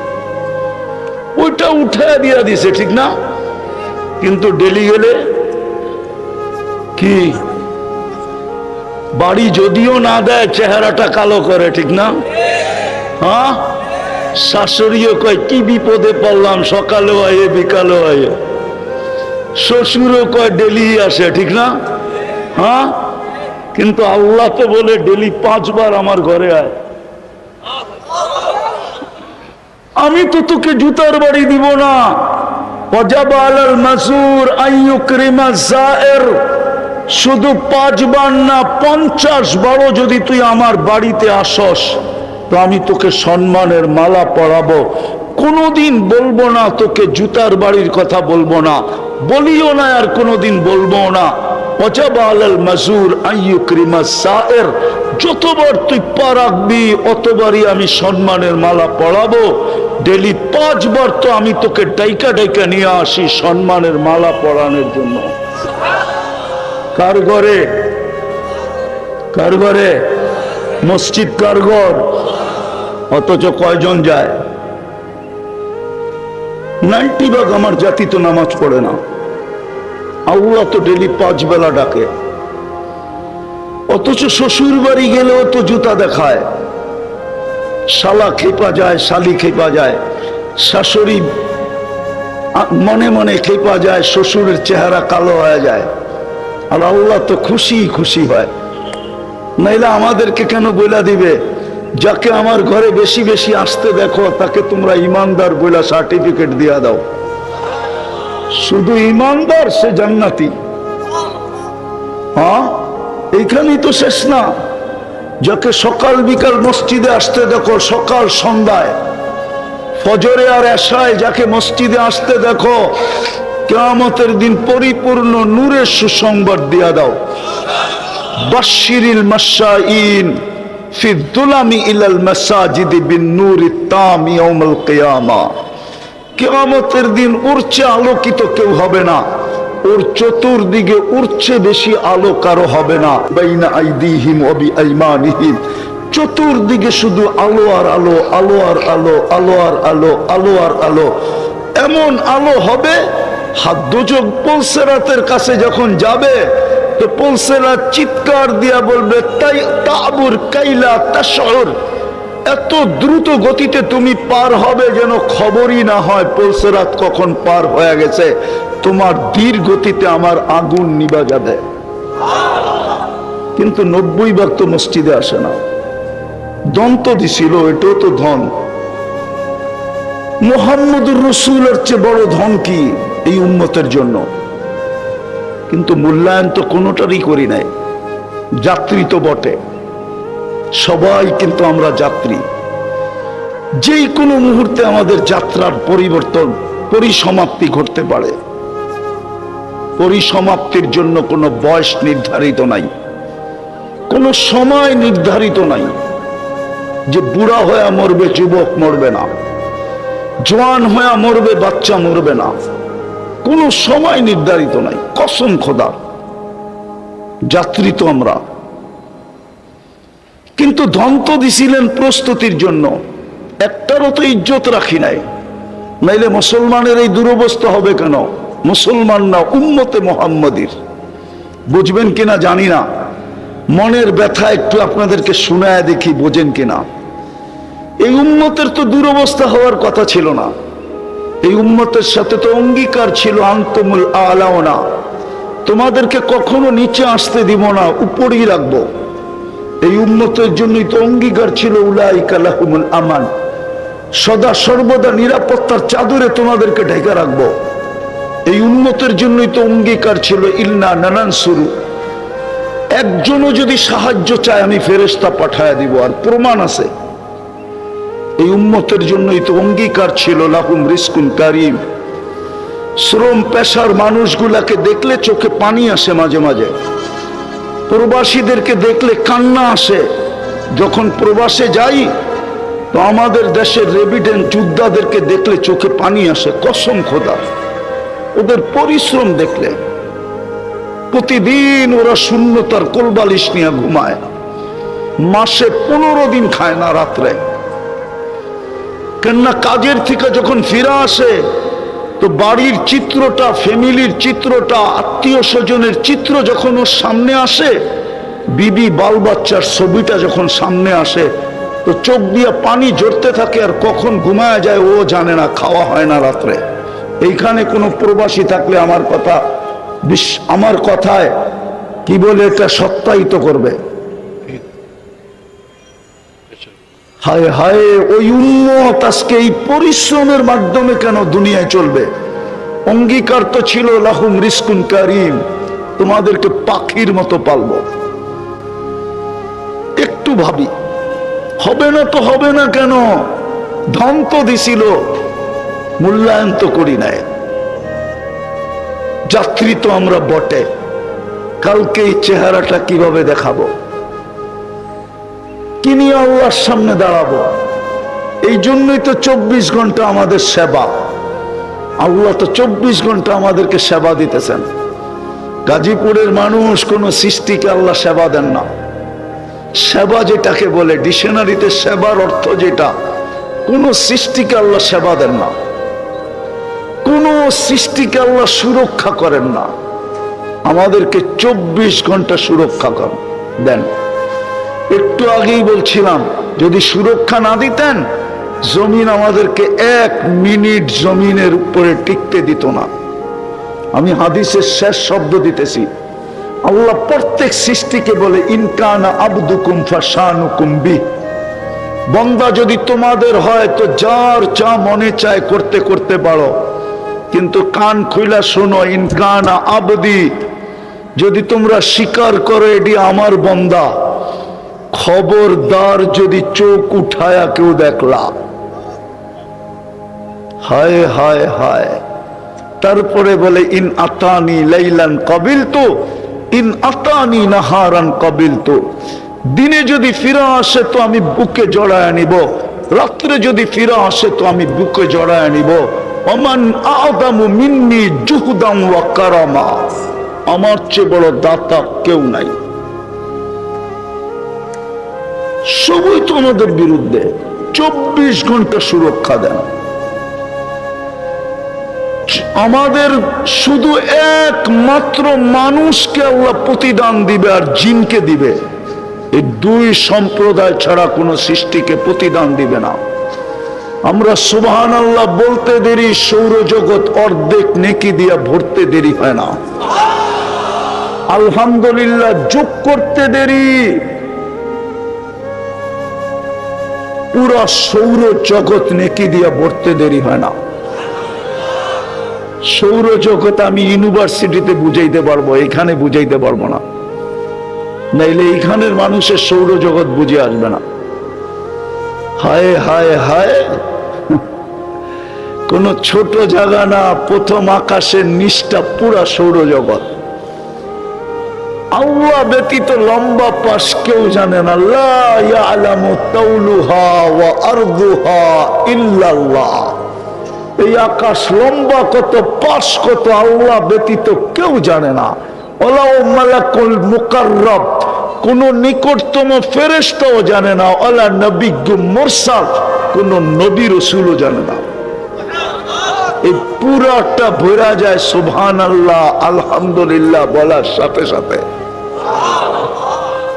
ওইটা উঠায়া দিয়া দিছে, ঠিক না? কিন্তু ডেলি গেলে কি, বাড়ি যদিও না দেয় চেহারাটা কালো করে, ঠিক না? হ্যাঁ, শাশুড়িও কয় কি বিপদে পড়লাম, সকালেও আয়ে বিকালেও আয়ে। শ্বশুরও কয় ডেলি আসে, ঠিক না? হ্যাঁ, কিন্তু আল্লাহ তো বলে ডেলি 5 বার আমার ঘরে আয়। আমি তো তোকে জুতার বাড়ি দিব না। ওয়াজাবা আলাল মাসুর আইয়ুকরিমা যায়ের, শুধু 5 বার না 50 বারও যদি তুই আমার বাড়িতে আসস, তো আমি তোকে সম্মানের মালা পরাবো। কোনোদিন বলবো না তোকে জুতার বাড়ির কথা বলবো না, বলিও না, আর কোনোদিন বলবো না। ওয়াজাবা আলাল মাসুর আইয়ুকরিমা যায়ের, যতবার তুই পা রাখবি অতবারই আমি সম্মানের মালা পরাবো। ডেলি 5 বার তো আমি তোকে ডাইকা ডাইকা নিয়ে আসি সম্মানের মালা পরানোর জন্য। কার ঘরে? কার ঘরে? মসজিদ কার ঘর? অথচ কয়জন যায়? 90 ভাগ আমার জাতি তো নামাজ পড়ে না। আল্লাহ তো ডেলি 5 বেলা ডাকে, অথচ শ্বশুর বাড়ি গেলেও তো জুতা দেখায়, শালা খেপা যায়, শালি খেপা যায়। শাশুড়ি মনে মনে খেপা যায়, শ্বশুরের চেহারা কালো হয়ে যায়, আর আল্লাহ তো খুশি খুশি হয়। নাইলে আমাদেরকে কেন বইলা দিবে, যাকে আমার ঘরে বেশি বেশি আসতে দেখো তাকে তোমরা ইমানদার বইলা সার্টিফিকেট দিয়া দাও। শুধু ইমানদার সে জান্নাতি। হ্যাঁ, এইখানেই তো শেষ না। যাকে সকাল বিকাল মসজিদে আসতে দেখো, সকাল সন্ধ্যায়, ফজরে আর এশায় যাকে মসজিদে আসতে দেখো, কিয়ামতের দিন পরিপূর্ণ নূরের সুসংবাদ দিয়া দাও। বাশশিরিল মাশাইন ফি যুলামি ইলাল মাসাজিদি বিন নূরিত তাম ইয়াউমাল কিয়ামা। কিয়ামতের দিন উড়ছে আলোকিত কেউ হবে না, ওর চতুর্দিকে উড়ছে বেশি আলো কারো হবে না। বাইনা আইদিহিম ওয়া বিআইমানিহিম, চতুর্দিকে শুধু আলো আর আলো, আলো আর আলো, আলো আর আলো, আলো আর আলো। এমন আলো হবে, হাদ্দুজক পুলসিরাতের কাছে যখন যাবে তো পুলসিরাত চিৎকার দিয়া বলবে, তাই তাবুর কাইলা তাশউর, এত দ্রুত গতিতে তুমি পার হবে যেন খবরই না হয় পুলসিরাত কখন পার হয়ে গেছে। তোমার ধীর গতিতে আমার আগুন নিভা যাবে। কিন্তু 90 ভাগ তো মসজিদে আসে না। দন্ত দিছিল, এটাও তো ধন। মুহাম্মদুর রাসূলের চেয়ে বড় ধন কি এই উম্মতের জন্য? কিন্তু মূল্যায়ন তো কোনোটারই করি নাই। যাত্রী তো বটে, সবাই কিন্তু আমরা যাত্রী। যেই কোনো মুহূর্তে আমাদের যাত্রার পরিবর্তন, পরিসমাপ্তি ঘটতে পারে। পরিসমাপ্তির জন্য কোনো বয়স নির্ধারিত নাই, কোনো সময় নির্ধারিত নাই। যে বুড়া হয়ে মরবে, যুবক মরবে না, জওয়ান হয়ে মরবে, বাচ্চা মরবে না, কোনো সময় নির্ধারিত নাই। কসম খোদার, যাত্রী তো আমরা। কিন্তু ধন তো দিছিলেন প্রস্তুতির জন্য, একটারও তো ইজ্জত রাখি নাই। নাইলে মুসলমানের এই দুরবস্থা হবে কেন? মুসলমান না, উম্মতে মুহাম্মাদির। বুঝবেন কিনা জানি না, মনের ব্যথা একটু আপনাদেরকে শোনায় দেখি বোঝেন কিনা। এই উম্মতের তো দুরবস্থা হওয়ার কথা ছিল না। এই উম্মতের সাথে তো অঙ্গীকার ছিল, আনতুমুল আলাউনা, তোমাদেরকে কখনো নিচে আসতে দিব না, উপরেই রাখবো। এই উম্মতের জন্যই তো অঙ্গীকার ছিল, উলাইকা লাহুমুল আমান, সদা সর্বদা নিরাপত্তার চাদরে তোমাদেরকে ঢেকে রাখবো। এই উম্মতের জন্যই তো অঙ্গীকার ছিল, ইন্না নানানসুরু, একজনও যদি সাহায্য চায় আমি ফেরেশতা পাঠায়া দিব। আর প্রমাণ আছে। এই উম্মতের জন্যই তো অঙ্গীকার ছিল, লাহুম রিজকুন কারীম। শ্রম পেশার মানুষগুলাকে দেখলে চোখে পানি আসে, মাঝে মাঝে প্রবাসীদেরকে দেখলে কান্না আসে। যখন প্রবাসে যাই তো আমাদের দেশের রেভিডেন্ট যোদ্ধাদেরকে দেখলে চোখে পানি আসে। কসম খোদা, ওদের পরিশ্রম দেখলে। প্রতিদিন ওরা শূন্যতার কোলবালিশ নিয়ে ঘুমায়, মাসে 15 দিন খায় না রাত্রে। কেননা কাজের থেকে যখন ফিরে আসে তো বাড়ির চিত্রটা, ফ্যামিলির চিত্রটা, আত্মীয় স্বজনের চিত্র যখন ওর সামনে আসে, বিবি বাল বাচ্চার ছবিটা যখন সামনে আসে তো চোখ দিয়ে পানি ঝরতে থাকে। আর কখন ঘুমায় যায় ও জানে না, খাওয়া হয় না রাত্রে। এইখানে কোনো প্রবাসী থাকলে আমার কথায় কি বলে এটা সত্যায়িত করবে। হায় হায়, ওই উম্মত আজকে এই পরিশ্রমের মাধ্যমে কেন দুনিয়ায় চলবে? অঙ্গীকার তো ছিল, লাহুম রিজকুন কারীম, তোমাদেরকে পাখির মতো পালবো। একটু ভাবি, হবে না তো হবে না কেন? ধন তো দিছিল, মূল্যায়ন তো করি নাই। যাত্রী তো আমরা বটে। কালকে এই চেহারাটা কিভাবে দেখাবো? কি নিয়ে আল্লাহর সামনে দাঁড়াবো? এই জন্যই তো 24 ঘন্টা আমাদের সেবা। আল্লাহ তো 24 ঘন্টা আমাদেরকে সেবা দিতেছেন। গাজীপুরের মানুষ কোন সৃষ্টিকে আল্লাহ সেবা দেন না। সেবা যেটাকে বলে, ডিকশনারিতে সেবার অর্থ যেটা, কোন সৃষ্টিকে আল্লাহ সেবা দেন না, কোন সৃষ্টিকে আল্লাহ সুরক্ষা করেন না। আমাদেরকে 24 ঘন্টা সুরক্ষা দেন। একটু আগেই বলছিলাম, যদি সুরক্ষা না দিতেন জমিন আমাদেরকে 1 মিনিট জমিনের উপরে টিকতে দিত না। আমি হাদিসের শেষ শব্দ দিতেছি, আল্লাহ প্রত্যেক সৃষ্টিকে বলে ইনকানা আবদুকুম ফাশানুকুম বি, বান্দা যদি তোমাদের হয় তো যার যা মনে চায় করতে করতে পারো, কিন্তু কান খুইলা শোনো, ইনকানা আবদি, যদি তোমরা স্বীকার করো এটি আমার বান্দা, খবরদার যদি চোখ উঠায়া কেউ দেখলা, হায় হায় হায়। তারপরে বলে ইন আতানি লাইলান কাবিলতু, ইন আতানি নাহারান কাবিলতু, দিনে যদি ফিরে আসে তো আমি বুকে জড়ায় নিব, রাত্রে যদি ফিরে আসে তো আমি বুকে জড়ায় নিব। ওমান আ'যামু মিন্নি জুহদান ওয়া কারামা, আমার চেয়ে বড় দাতা কেউ নাই। সবই তো আমাদের বিরুদ্ধে, 24 ঘন্টা সুরক্ষা দেন। আমাদের শুধু একমাত্র মানুষকে আল্লাহ প্রতিদান দিবে আর জিনকে দিবে, এই 2 সম্প্রদায় ছাড়া কোনো সৃষ্টিকে প্রতিদান দিবে না। আমরা সুবহানাল্লাহ বলতে দেরি, সৌরজগৎ অর্ধেক নেকি দিয়া ভরতে দেরি হয় না। আলহামদুলিল্লাহ যোগ করতে দেরি, পুরা সৌরজগৎ নেকি দিয়া ভরতে দেরি হয় না। সৌরজগৎ আমি ইউনিভার্সিটিতে বুঝাইতে পারবো, এখানে বুঝাইতে পারবো না, নাইলে এইখানের মানুষের সৌরজগৎ বুঝে আসবে না। হায় হায় হায়, কোন ছোট জায়গা না, প্রথম আকাশের নিচটা পুরা সৌরজগৎ। আল্লাহ ব্যতীত লম্বা পাশ কেউ জানে না। লা ইয়ালামু তাওলুহা ওয়া আরদুহা ইল্লাল্লাহ, এই আকাশ লম্বা কত, পাশ কত, আল্লাহ ব্যতীত কেউ জানে না। ওয়ালাউ মালাকুল মুকাররব, কোন নিকটতম ফেরেশতাও জানে না। ওয়ালা নবিয়্যু মুরসাল, কোন নবী রাসূলও জানে না। এই পুরাটা ভরা যায় সুবহানাল্লাহ আলহামদুলিল্লাহ বলার সাথে সাথে।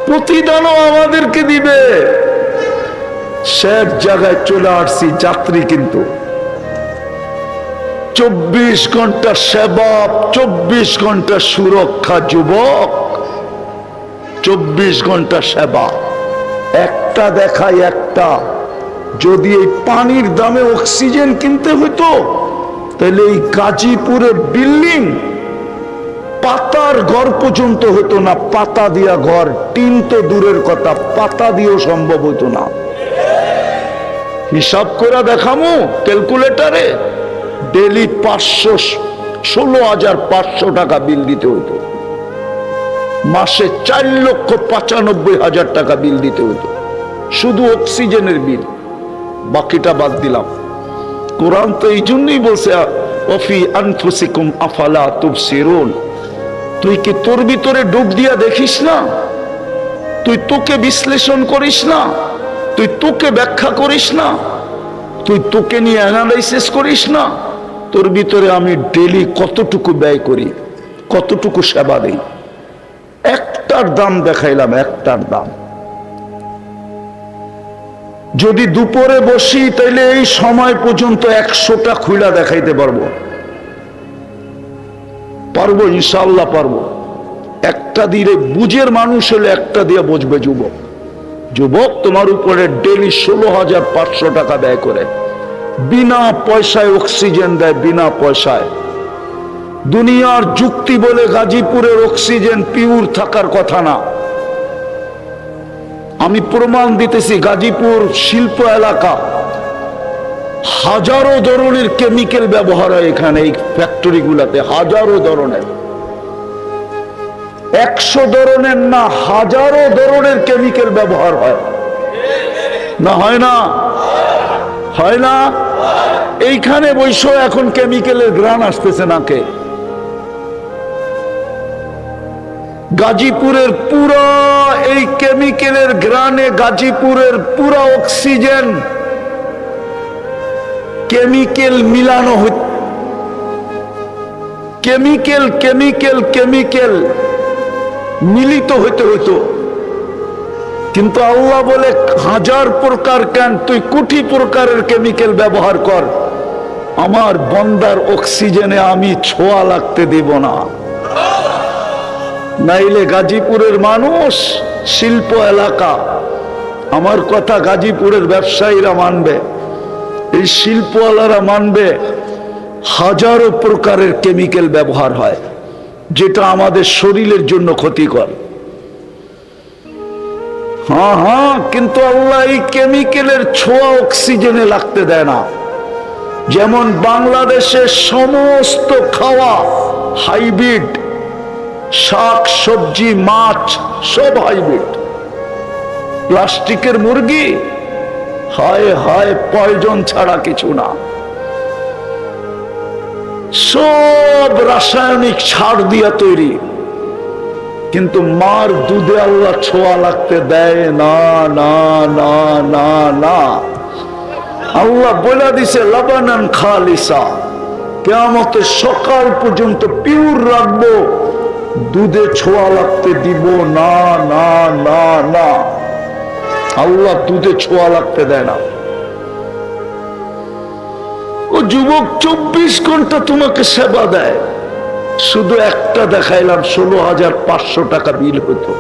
প্রতিদানও আমাদেরকে দিবে। শেষ জায়গায় চলে আসছি, যাত্রী কিন্তু 24 ঘন্টা সেবা, 24 ঘন্টা সুরক্ষা। যুবক, 24 ঘন্টা সেবা, একটা দেখাই একটা। যদি এই পানির দামে অক্সিজেন কিনতে হইতো, তাহলে এই গাজীপুরে বিল্ডিং পাতার ঘর পর্যন্ত হতো না। পাতা দিয়া ঘর, টিন তো দূরের কথা, পাতা দিয়েও সম্ভব হতো না। হিসাব করে দেখামু ক্যালকুলেটারে, ডেলি 16,500 টাকা বিল দিতে হতো, মাসে 4,95,000 টাকা বিল দিতে হতো, শুধু অক্সিজেনের বিল। বাকিটা বাদ দিলাম। কোরআন তো এই জন্যই বলছে ওয়াফি আনফুসিকুম আফালা তুবসিরুন, তুই কি তোর ভিতরে ডুব দিয়া দেখিস না? তুই তোকে বিশ্লেষণ করিস না? তুই তোকে ব্যাখ্যা করিস না? তুই তোকে নিয়ে অ্যানালাইসিস করিস না? তোর ভিতরে আমি ডেলি কতটুকু ব্যয় করি, কতটুকু সেবা দেই। একটার দাম দেখাইলাম, একটার দাম। যদি দুপুরে বসি তাইলে এই সময় পর্যন্ত 100টা খুইলা দেখাইতে পারবো, পারবো ইনশাআল্লাহ পারবো। একটা দিয়ে বুঝের মানুষ হলে একটা দিয়ে বুঝবে। যুবক, যুবক তোমার উপরে ডেলি 16,500 টাকা ব্যয় করে, বিনা পয়সায় অক্সিজেন দেয়, বিনা পয়সায়। দুনিয়ার যুক্তি বলে গাজীপুরের অক্সিজেন পিওর থাকার কথা না। আমি প্রমাণ দিতেছি, গাজীপুর শিল্প এলাকা, হাজারো ধরনের কেমিক্যাল ব্যবহার হয় এখানে। এই ফ্যাক্টরি গুলাতে হাজারো ধরনের, 100 ধরনের না, হাজারো ধরনের কেমিক্যাল ব্যবহার হয় না? হয় না? হয় না? এইখানে বৈশ্য এখন কেমিক্যালের গ্রান আসতেছে নাকে। গাজীপুরের পুরা এই কেমিক্যালের গ্রানে, গাজীপুরের পুরা অক্সিজেন কেমিক্যাল মিলানো হচ্ছে। কেমিক্যাল কেমিক্যাল কেমিক্যাল মিলিত হইতে হইতো। কিন্তু আল্লাহ বলে 1000 প্রকার কেন, তুই কোটি প্রকারের কেমিক্যাল ব্যবহার কর, আমার বন্দার অক্সিজেনে আমি ছোঁয়া লাগতে দেব না। নাইলে গাজীপুরের মানুষ শিল্প এলাকা, আমার কথা গাজীপুরের ব্যবসায়ীরা মানবে, এই শিল্পওয়ালারা মানবে, হাজারো প্রকারের কেমিক্যাল ব্যবহার হয় যেটা আমাদের শরীরের জন্য ক্ষতিকর। হ্যাঁ, কিন্তু আল্লাহ এই কেমিক্যালের ছোঁয়া অক্সিজেনে লাগতে দেয় না। যেমন বাংলাদেশের সমস্ত খাওয়া হাইব্রিড, শাক সবজি মাছ সব হাইব্রিড। প্লাস্টিকের মুরগি হায় হায় পয়জন ছাড়া কিছু না, সব রাসায়নিক সার দিয়া তৈরি। কিন্তু মার দুধে আল্লাহ ছোঁয়া লাগতে দেয় না, না না না না। আল্লাহ বলে দিছে লাবানান খালিসা, কিয়ামতের সকাল পর্যন্ত পিওর রাখবো, দুধে ছোঁয়া লাগতে দিব না না না না। আল্লাহ দুধে ছোঁয়া লাগতে দেয় না। ও যুবক 24 ঘন্টা তোমাকে সেবা দেয়, শুধু একটা দেখাইলাম 16,500 টাকা বিল হতো,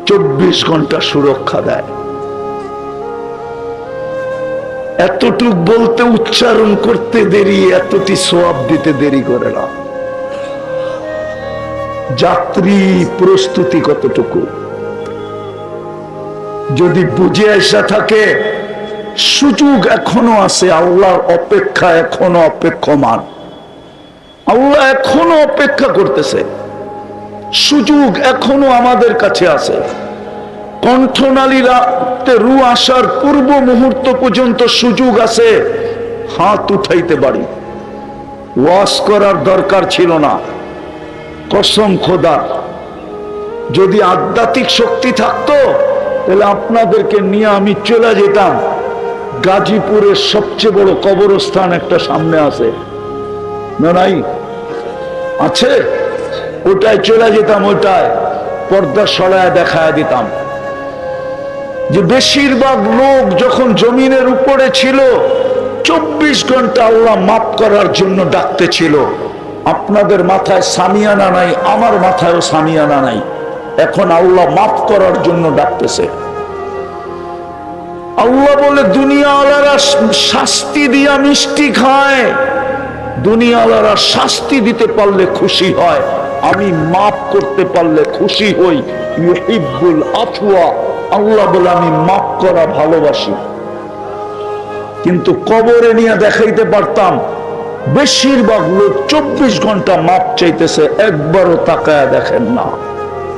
24 ঘন্টা সুরক্ষা দেয়। এতটুক বলতে উচ্চারণ করতে দেরি, এতটি সওয়াব দিতে দেরি করে না। যাত্রী প্রস্তুতি কতটুকু যদি বুঝে আসা থাকে, সুযোগ এখনো আছে, আল্লাহর অপেক্ষা এখনো অপেক্ষমান, আল্লাহ এখনো অপেক্ষা করতেছে, সুযোগ এখনো আমাদের কাছে আছে। কণ্ঠনালীতে রু আসার পূর্ব মুহূর্ত পর্যন্ত সুযোগ আছে, হাত উঠাইতে পারি। ওয়াজ করার দরকার ছিল না, কসম খোদা, যদি আধ্যাত্মিক শক্তি থাকতো তাহলে আপনাদেরকে নিয়ে আমি চলে যেতাম। গাজীপুরের সবচেয়ে বড় কবরস্থান একটা সামনে আছে না, নাই আছে, ওটায় চলে যেতাম, ওটায় পর্দা সরায় দেখায় দিতাম যে বেশিরভাগ লোক যখন জমিনের উপরে ছিল 24 ঘন্টা আল্লাহ মাফ করার জন্য ডাকতে ছিল। আপনাদের মাথায় সামিয়ানা নাই, আমার মাথায়ও সামিয়ানা নাই, এখন আল্লাহ মাফ করার জন্য ডাকতেছে। আল্লাহ বলে দুনিয়াওয়ালারা শাস্তি দিয়া মিষ্টি খায়, দুনিয়াওয়ালারা শাস্তি দিতে পারলে খুশি হয়, আমি মাফ করতে পারলে খুশি হই। ইউহিব্বুল আফওয়া, আল্লাহ বলে আমি মাফ করা ভালোবাসি। কিন্তু কবরে নিয়ে দেখাইতে পারতাম বেশিরভাগ লোক 24 ঘন্টা মাপ চাইতেছে, একবারও তাকায়া দেখেন না,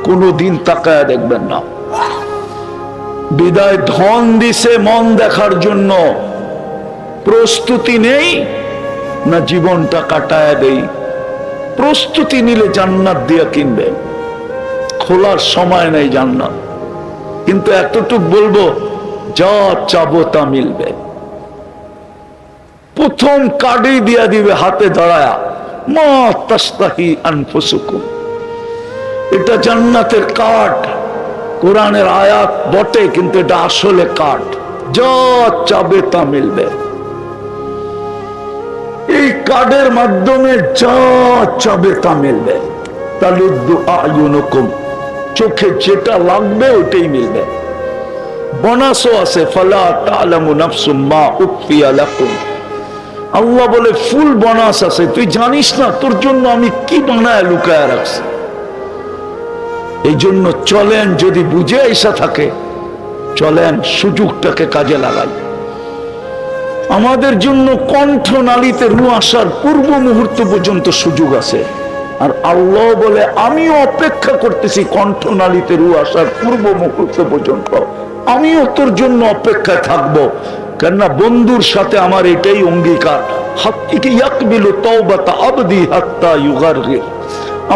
কোনদিন তাকায়া দেখবেন না। বিদায় ধন দিছে মন দেখার জন্য, প্রস্তুতি নেই না জীবনটা কাটায়া দেই। প্রস্তুতি নিলে জান্নাত দিয়া কিনবে, খোলার সময় নেই জান্নাত। কিন্তু এতটুক বলবো, যা চাবো তা মিলবে। প্রথম কার্ডই দিয়া দিবে হাতে দাঁড়ায়া, মা তাস্তাহি আনফুসুকুম, এটা জান্নাতের কার্ড। কোরআনের আয়াত বটে, কিন্তু এটা আসলে কার্ড, যা চাবে তা মিলবে। এই কার্ডের মাধ্যমে যা চাবে তা মিলবে। তালুদ্দু আয়ুনুকুম, চোখে যেটা লাগবে ওটাই মিলবে। বোনাসও আছে, ফালা তা'লামু নাফসুম মা উখফিয়া লাকুম, আল্লাহ বলে ফুল বোনাস আছে, তুই জানিস না তোর জন্য আমি কি বানায় লুকায় রাখছি। এই জন্য চলেন, যদি বুঝে আইসা থাকে চলেন, সুযোগটাকে কাজে লাগাই। আমাদের জন্য কণ্ঠনালীতে রু আসার পূর্ব মুহূর্ত পর্যন্ত সুযোগ আছে। আর আল্লাহ বলে আমিও অপেক্ষা করতেছি কণ্ঠনালীতে রু আসার পূর্ব মুহূর্ত পর্যন্ত, আমিও তোর জন্য অপেক্ষায় থাকবো। কেননা বন্ধুর সাথে আমার এটাই অঙ্গীকার,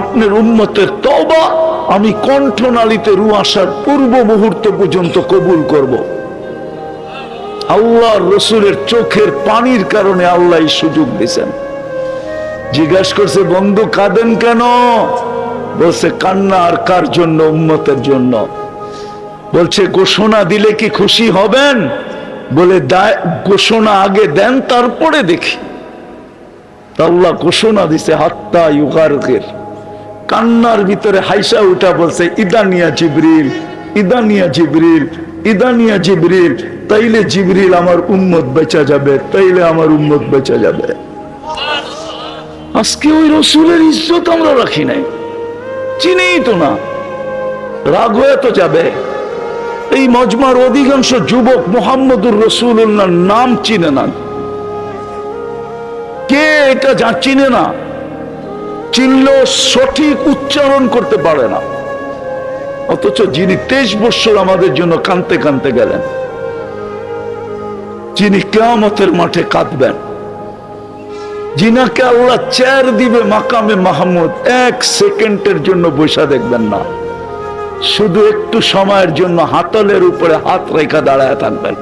আপনার উম্মতের তওবা আমি কণ্ঠনালীতে রু আসার পূর্ব মুহূর্ত পর্যন্ত কবুল করব। আল্লাহ রসুলের চোখের পানির কারণে আল্লাহ সুযোগ দিয়েছেন। জিজ্ঞাসা করছে, বন্ধু কাঁদেন কেন? বলছে কান্না আর কার জন্য? উম্মতের জন্য। বলছে ঘোষণা দিলে কি খুশি হবেন? বলে ঘোষণা আগে দেন, তারপরে দেখি। আল্লাহ ঘোষণা দিছে হাত্তা ইউগারকির। কান্নার ভিতরে হাইসা উঠা বলছে ইদানিয়া জিবরিল, ইদানিয়া জিবরিল, ইদানিয়া জিবরিল। তাইলে জিবরিল আমার উম্মত বেঁচা যাবে, তাইলে আমার উম্মত বেঁচা যাবে। আজকে ওই রসুলের ইজ্জত আমরা রাখি নাই, চিনেই তো না। রাগ হয়ে তো যাবে। এই মজমার অধিকাংশ যুবক মুহাম্মদুর রাসূলুল্লাহর নাম চিনে না। কে এটা চিনে না? চিনলেও সঠিক উচ্চারণ করতে পারে না। অথচ যিনি 23 বছর আমাদের জন্য কাঁদতে কাঁদতে গেলেন, যিনি কিয়ামতের মাঠে কাঁদবেন, যিনাকে আল্লাহ চেয়ার দিবে মাকামে মাহমুদ, 1 সেকেন্ডের জন্য বসা দেখবেন না, শুধু একটু সময়ের জন্য হাতলের উপরে হাত রেখা দাঁড়ায় থাকবেন।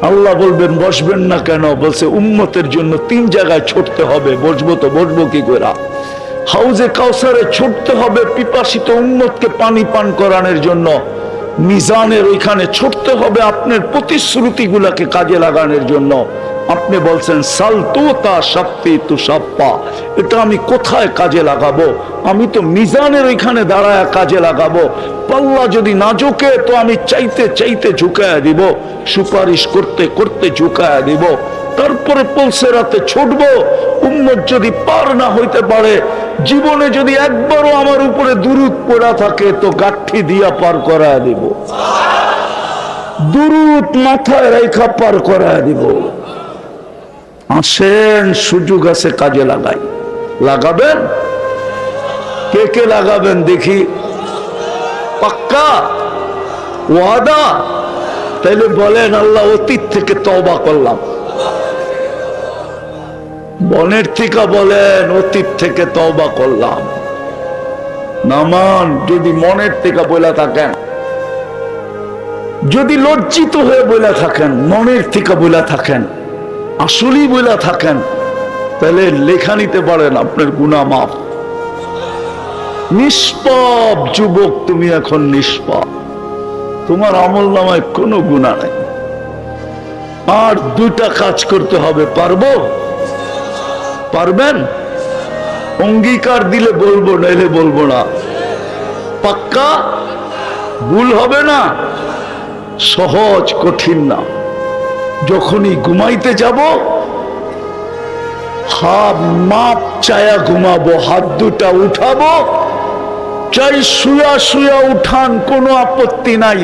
আল্লাহ বলবেন বসবেন না কেন? বলছে উম্মতের জন্য 3 জায়গায় ছুটতে হবে। বসবো তো বসবো কি করে? হাউজে কাউসারে ছুটতে হবে পিপাসিত উম্মতকে পানি পান করানোর জন্য। মিজানের ওইখানে ছুটতে হবে আপনার প্রতিশ্রুতিগুলাকে কাজে লাগানোর জন্য। আপনি বলছেন সালতুতা শাপ্তি তু সাপ্পা, এটা আমি কোথায় কাজে লাগাবো? আমি তো মিজানের ওইখানে দাঁড়ায় কাজে লাগাবো। পাল্লা যদি না ঝুঁকে তো আমি চাইতে চাইতে ঝুঁকায়া দিব, সুপারিশ করতে করতে ঝুঁকায়া দিব। তারপরে পুলসেরাতে ছুটবো। উম্মত যদি পার না হইতে পারে, জীবনে যদি একবারও আমার উপরে দুরূদ পড়া থাকে, তো গাঠি দিয়া পার করায়া দিব। দুরূদ মাথায় রেখা পার করায়া দিব। আসেন, সুযোগ আছে, কাজে লাগাই। লাগাবেন? কে কে লাগাবেন দেখি? পাক্কা ওয়াদা? তাইলে বলেন আল্লাহ অতীত থেকে তওবা করলাম। মনের থেকে বলেন অতীত থেকে তওবা করলাম। নামান যদি মনের থেকে বলে থাকেন, যদি লজ্জিত হয়ে বলে থাকেন, মনের থেকে বলে থাকেন, আসলেই বলে থাকেন, তাহলে লেখা নিতে পারেন আপনার গুনাহ মাফ। নিষ্পাপ যুবক, তুমি এখন নিষ্পাপ, তোমার আমল নামায় কোনো গুনাহ নাই। আর 2টা কাজ করতে হবে। পারবো? পারবেন? অঙ্গীকার দিলে বলবো, নাইলে বলবো না। পাক্কা? ভুল হবে না? সহজ, কঠিন না। যখনই ঘুমাইতে যাব, হাত মাপ চায়া ঘুমাবো, হাত 2টা উঠাবো। চাই শুয়া শুয়া উঠান, কোনো আপত্তি নাই।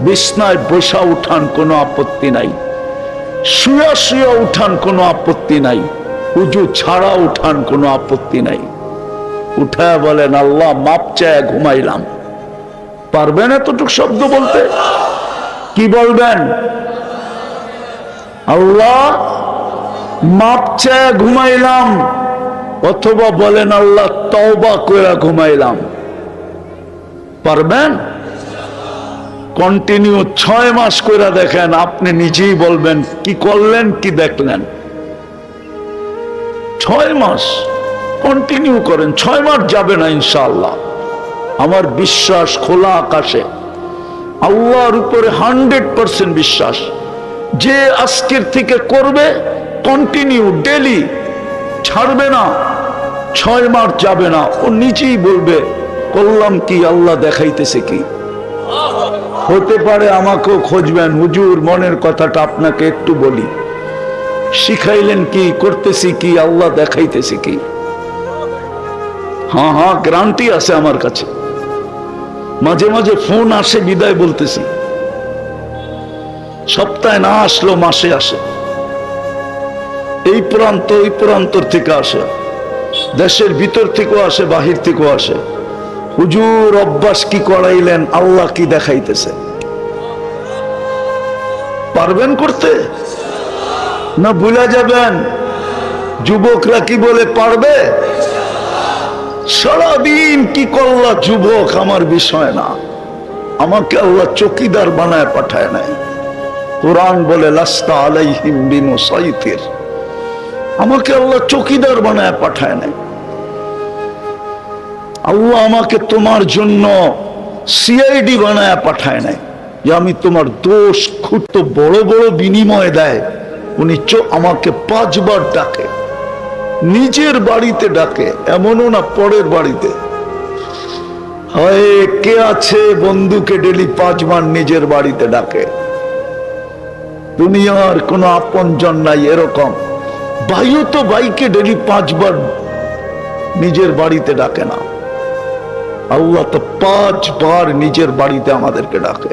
বিছনায় বসা উঠান, কোনো আপত্তি নাই। শুয়া শুয়া উঠান, কোনো আপত্তি নাই। উজু ছাড়া উঠান, কোনো আপত্তি নাই। উঠায় বলেন আল্লাহ মাপ চায়া ঘুমাইলাম। পারবেন এতটুকু শব্দ বলতে? কি বলবেন? আল্লাহ মাপ চায়া ঘুমাইলাম। অথবা বলেন আল্লাহ তওবা কইরা ঘুমাইলাম। পারবেন? কন্টিনিউ 6 মাস কইরা দেখেন, আপনি নিজেই বলবেন কি করলেন, কি দেখলেন। 6 মাস কন্টিনিউ করেন, 6 মাস যাবে না ইনশাআল্লাহ। আমার বিশ্বাস খোলা আকাশে, আল্লাহর উপরে 100% বিশ্বাস। যে আজকের থেকে করবে কন্টিনিউ ডেলি, ছাড়বে না, 6 মাস যাবে না, ও নিজেই বলবে করলাম কি, আল্লাহ দেখাইতেছে কি। হতে পারে আমাকেও খুঁজবেন, হুজুর মনের কথাটা আপনাকে একটু বলি, শিখাইলেন কি, করতেছি কি, আল্লাহ দেখাইতেছে কি। হ্যাঁ হ্যাঁ, গ্যারান্টি আছে আমার কাছে। মাঝে মাঝে ফোন আসে, বিদায় বলতেছি। সপ্তাহে না আসলো মাসে আসে। এই প্রান্ত ওই প্রান্তর থেকে আসে, দেশের ভিতর থেকেও আসে, বাহির থেকেও আসে। হুজুর অভ্যাস কি করাইলেন, আল্লাহ কি দেখাইতেছে। পারবেন করতে না ভুলে যাবেন? যুবকরা কি বলে পারবে? সারাদিন কি করলা যুবক আমার বিষয় না, আমাকে আল্লাহ চৌকিদার বানায় পাঠায় নাই। কোরআন বলে লাস্তা আলাইহিম বিমুসাইতির, আমাকে আল্লাহ চৌকিদার বানায় পাঠায় নাই। আল্লাহ আমাকে তোমার জন্য সিআইডি বানায় পাঠায় নাই যে আমি তোমার দোষ খুব তো বড় বড় বিনিময় দেয়। উনি আমাকে 5 বার ডাকে, নিজের বাড়িতে ডাকে, এমনও না পরের বাড়িতে। হয় কে আছে বন্ধুকে ডেলি 5 বার নিজের বাড়িতে ডাকে? দুনিয়ার কোন আপনজন নাই এরকম। ভাইও তো ভাইকে ডেলি 5 বার নিজের বাড়িতে ডাকে না। আল্লাহ তো 5 বার নিজের বাড়িতে আমাদেরকে ডাকে।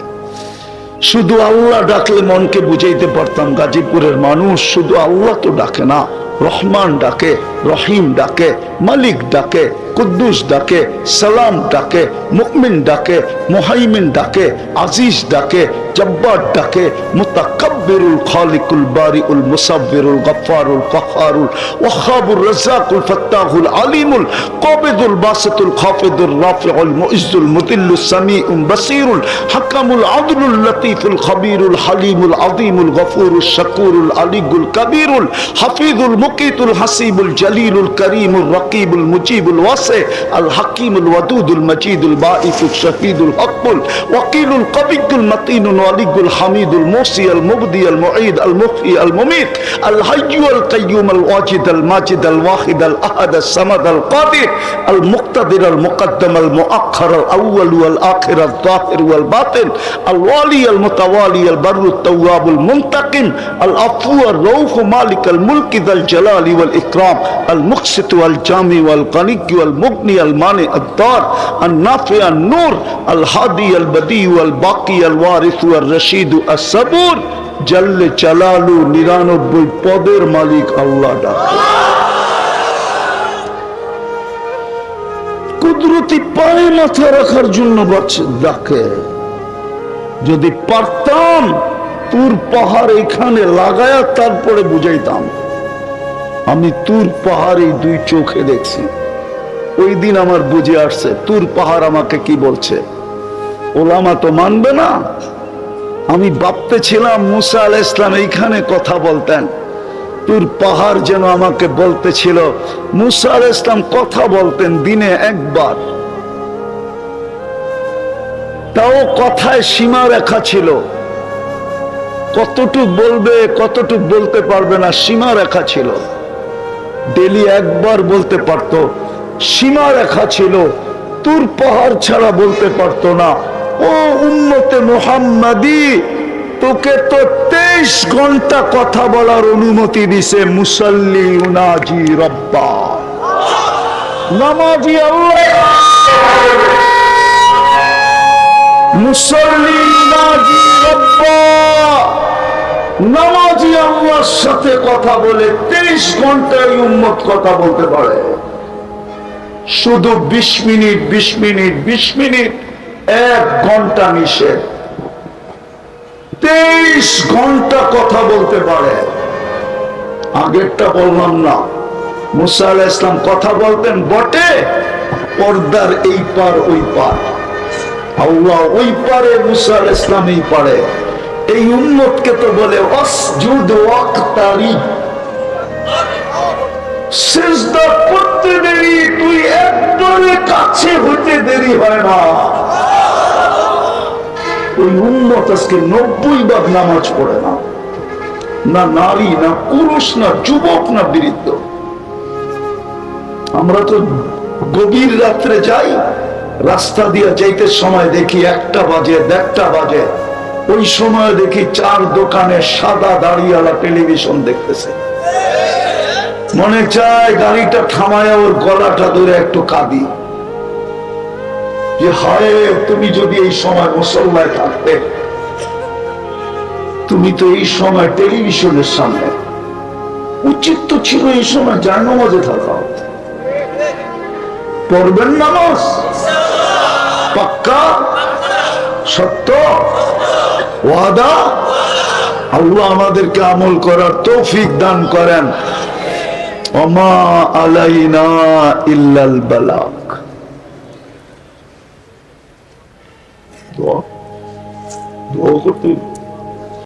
শুধু আল্লাহ ডাকলে মনকে বুঝাইতে পারতাম, গাজীপুরের মানুষ শুধু আল্লাহ তো ডাকে না, রহমান ডাকে, রহিম ডাকে, মালিক ডাকে, কুদ্দুস ডাকে, সালাম ডাকে, মুমিন ডাকে, মুহাইমিন ডাকে, আজিজ ডাকে, জব্বার ডাকে, মুতাকাব্বিরুল খালিকুল বারিউল মুসাব্বিরুল গফফারুল কাহ্হারুল ওয়াহ্হাবুর রাজ্জাকুল ফাত্তাহুল আলিমুল কাবিদুল বাসিতুল খাফিদুর রাফিউল মুইজ্জুল মুদিল্লুস সামিউল বাসীরুল হাকামুল আদলুল লতীফুল খবীরুল হালিমুল আযীমুল গফুরুশ শাকুরুল আলিগুল কবীরুল হাফিজুল মুকিতুল হাসিবুল জলিলুল করিমুল রকিবুল মুজিবুল ওয়াসি আল হাকিমুল ওয়াদুদুল মজিদুল বাঈসুল শহীদুল হকুল ওয়াকিলুল কবিয়ুল মতিনুল ওয়ালিগুল হামিদুল মুসি আল মুবদি আল মুঈদ আল মুহয়ি আল মুমীত আল হাইয়্যু আল কাইয়্যুম আল ওয়াজিদ আল মাজিদ আল ওয়াহিদ আল আহাদ আল সামাদ আল কাদির আল মুক্তাদির আল মুকদ্দম আল মুআখ্খার আল আউয়াল ওয়াল আখির আল যাহির ওয়াল বাতিন আল ওয়ালি আল মুতাওয়ালি আল বাররু তাওয়াবুল মুনতাকিম আল আফু আর রউফ মালিক আল মুলক যাল জালালি ওয়াল ইকরাম আল মুকসিত ওয়াল জামি ওয়াল গানি ওয়াল মুগনি আল মানি আদ দার আন নাফি আন নূর আল হাদি আল বদি ওয়াল বাকি আল ওয়ারিস ওয়াল রশিদ আস সাবুর জাল্লে জালালু 99 পদের মালিক আল্লাহ ডাকে। কুদরতি পায়ে মাথা রাখার জন্য ডাকে। যদি পারতাম তুর পাহাড় এখানে লাগায়া তারপরে বুঝাইতাম। আমি তুর পাহাড় এই 2 চোখে দেখছি। ওই দিন আমার বুঝে আসছে তুর পাহাড় আমাকে কি বলছে। ওলামা তো মানবে না। আমি ভাবতে ছিলাম মুসা আলাইহিস সালাম এইখানে কথা বলতেন, তুর পাহাড় যেন আমাকে বলতেছিল। মুসা আলাইহিস সালাম কথা বলতেন দিনে 1 বার, তাও কথায় সীমা রেখা ছিল। কতটুক বলবে কতটুক বলতে পারবে না সীমা রেখা ছিল। ডেলি 1 বার বলতে পারত, সীমা রেখা ছিল। তুর পাহাড় ছাড়া বলতে পারত না। ও উম্মতে মুহাম্মাদি, তোকে তো 23 ঘন্টা কথা বলার অনুমতি দিছে। মুসাল্লি উনাজি রব্বা, নামাজি আল্লাহ, মুসাল্লি উনাজি রব্বা, নামাজি আল্লাহর সাথে কথা বলে 23 ঘন্টায় উম্মত কথা বলতে পারে। শুধু 20 মিনিট 20 মিনিট 20 মিনিট 1 ঘন্টা নিষেধ। 23 ঘন্টা কথা বলতে পারে। আগেরটা বললাম না, মুসা আলাইহিস সালাম কথা বলতেন বটে, পর্দার এই পার ওই পার। আল্লাহ ওই পারে, মুসা আলাইহিস সালাম এই পারে। এই উম্মতকে তো বলে ওয়াসজুদ ওয়াক্তারিব, সিজদা করতে দেরি, তুই একবারে কাছে হতে দেরি হয় না। ওই উম্মত আজকে 90 ভাগ নামাজ পড়ে না, না নারী না পুরুষ না যুবক না বৃদ্ধ। আমরা তো গভীর রাত্রে যাই, রাস্তা দিয়ে যাইতে সময় দেখি 1টা বাজে 1:30 বাজে। ওই সময় দেখি 4 দোকানে সাদা দাড়িওয়ালা টেলিভিশন দেখতেছে। মনে চায় গাড়িটা থামায় ওর গলাটা ধরে একটু কাঁদি যে হায়, তুমি যদি এই সময় মুসল্লায় থাকতে, তুমি তো এই সময় টেলিভিশনের সামনে। উচিত তো ছিল এই সময় জায়নামাজে থাকা। পড়বেন নামাজ পাক্কা সত্য ওয়াদা। আল্লাহ আমাদেরকে আমল করার তৌফিক দান করেন। ওমা আলাইনা ইল্লাল বালাগ। দোয়া করতে